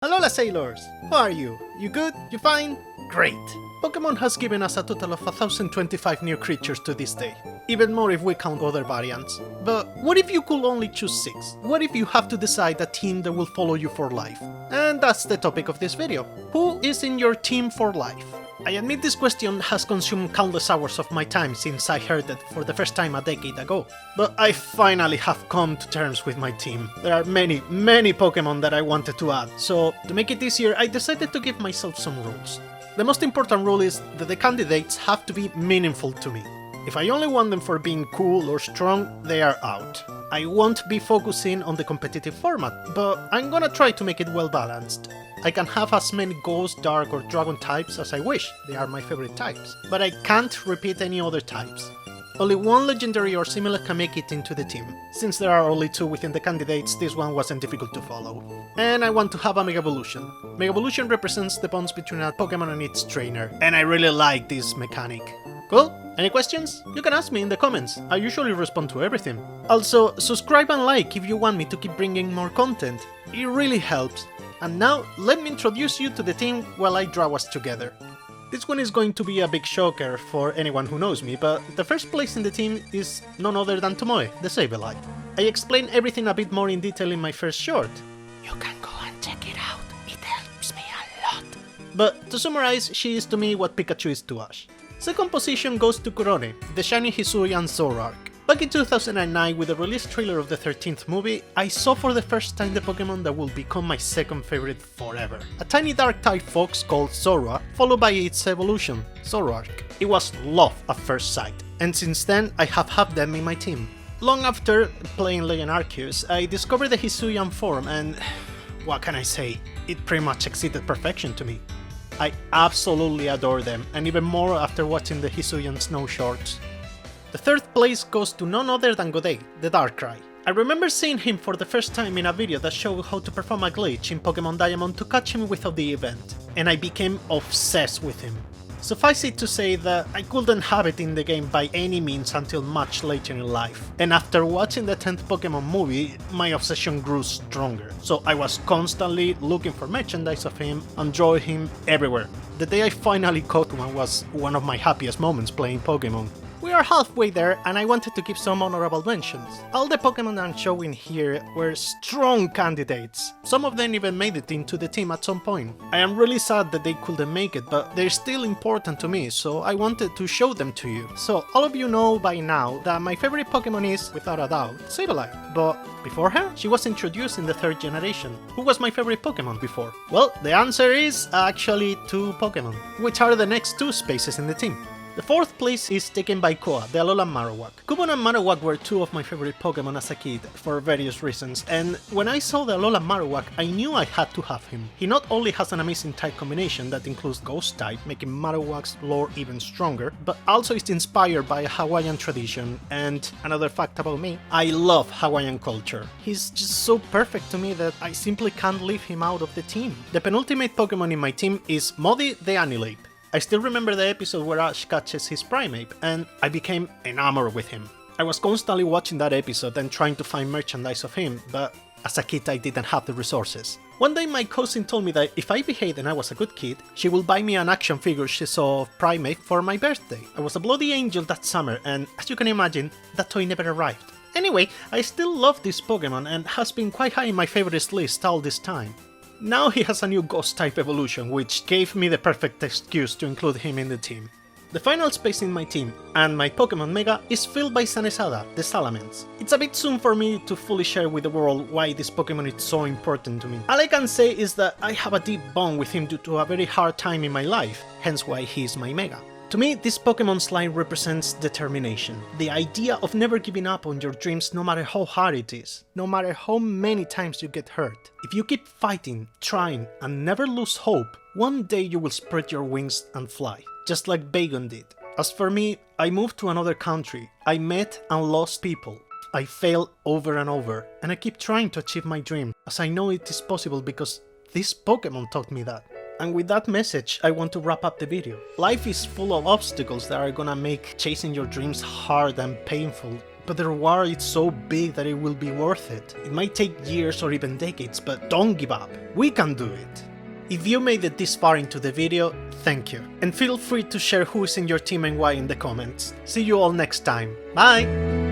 Alola Sailors! How are you? You good? You fine? Great! Pokémon has given us a total of 1025 new creatures to this day. Even more if we count other variants. But what if you could only choose 6? What if you have to decide a team that will follow you for life? And that's the topic of this video. Who is in your team for life? I admit this question has consumed countless hours of my time since I heard it for the first time a decade ago. But I finally have come to terms with my team. There are many Pokémon that I wanted to add, so to make it easier I decided to give myself some rules. The most important rule is that the candidates have to be meaningful to me. If I only want them for being cool or strong, they are out. I won't be focusing on the competitive format, but I'm gonna try to make it well balanced. I can have as many Ghost, Dark or Dragon types as I wish, they are my favorite types, but I can't repeat any other types. Only one legendary or similar can make it into the team. Since there are only 2 within the candidates, this one wasn't difficult to follow. And I want to have a Mega Evolution. Mega Evolution represents the bonds between a Pokémon and its trainer, and I really like this mechanic. Cool? Any questions? You can ask me in the comments, I usually respond to everything. Also, subscribe and like if you want me to keep bringing more content, it really helps. And now, let me introduce you to the team while I draw us together. This one is going to be a big shocker for anyone who knows me, but the first place in the team is none other than Tomoe, the Sableye. I explained everything a bit more in detail in my first short. You can go and check it out, it helps me a lot. But to summarize, she is to me what Pikachu is to Ash. Second position goes to Kurone, the shiny Hisuian Zoroark. Back in 2009, with the release trailer of the 13th movie, I saw for the first time the Pokémon that will become my second favorite forever. A tiny dark-type fox called Zorua, followed by its evolution, Zoroark. It was love at first sight, and since then I have had them in my team. Long after playing Legend Arceus, I discovered the Hisuian form and, what can I say, it pretty much exceeded perfection to me. I absolutely adore them, and even more after watching the Hisuian Snow Shorts. The third place goes to none other than Godei, the Darkrai. I remember seeing him for the first time in a video that showed how to perform a glitch in Pokemon Diamond to catch him without the event, and I became obsessed with him. Suffice it to say that I couldn't have it in the game by any means until much later in life, and after watching the 10th Pokemon movie, my obsession grew stronger, so I was constantly looking for merchandise of him and drawing him everywhere. The day I finally caught one was one of my happiest moments playing Pokemon. We are halfway there and I wanted to give some honorable mentions. All the Pokémon I'm showing here were strong candidates. Some of them even made it into the team at some point. I am really sad that they couldn't make it, but they're still important to me, so I wanted to show them to you. So all of you know by now that my favorite Pokémon is, without a doubt, Sableye. But before her, she was introduced in the 3rd generation. Who was my favorite Pokémon before? Well, the answer is actually 2 Pokémon, which are the next 2 spaces in the team. The 4th place is taken by Koa, the Alola Marowak. Cubone and Marowak were 2 of my favorite Pokémon as a kid, for various reasons, and when I saw the Alola Marowak, I knew I had to have him. He not only has an amazing type combination that includes Ghost type, making Marowak's lore even stronger, but also is inspired by a Hawaiian tradition, and another fact about me, I love Hawaiian culture. He's just so perfect to me that I simply can't leave him out of the team. The penultimate Pokémon in my team is Modi the Anilape. I still remember the episode where Ash catches his Primeape, and I became enamored with him. I was constantly watching that episode and trying to find merchandise of him, but as a kid I didn't have the resources. One day my cousin told me that if I behaved and I was a good kid, she would buy me an action figure she saw of Primeape for my birthday. I was a bloody angel that summer, and as you can imagine, that toy never arrived. Anyway, I still love this Pokemon and has been quite high in my favorites list all this time. Now he has a new Ghost type evolution, which gave me the perfect excuse to include him in the team. The final space in my team, and my Pokemon Mega, is filled by Sanesada, the Salamence. It's a bit soon for me to fully share with the world why this Pokemon is so important to me. All I can say is that I have a deep bond with him due to a very hard time in my life, hence why he is my Mega. To me, this Pokemon's line represents determination. The idea of never giving up on your dreams no matter how hard it is, no matter how many times you get hurt. If you keep fighting, trying, and never lose hope, one day you will spread your wings and fly, just like Bagon did. As for me, I moved to another country, I met and lost people. I failed over and over, and I keep trying to achieve my dream, as I know it is possible because this Pokemon taught me that. And with that message, I want to wrap up the video. Life is full of obstacles that are gonna make chasing your dreams hard and painful, but the reward is so big that it will be worth it. It might take years or even decades, but don't give up. We can do it. If you made it this far into the video, thank you. And feel free to share who is in your team and why in the comments. See you all next time. Bye!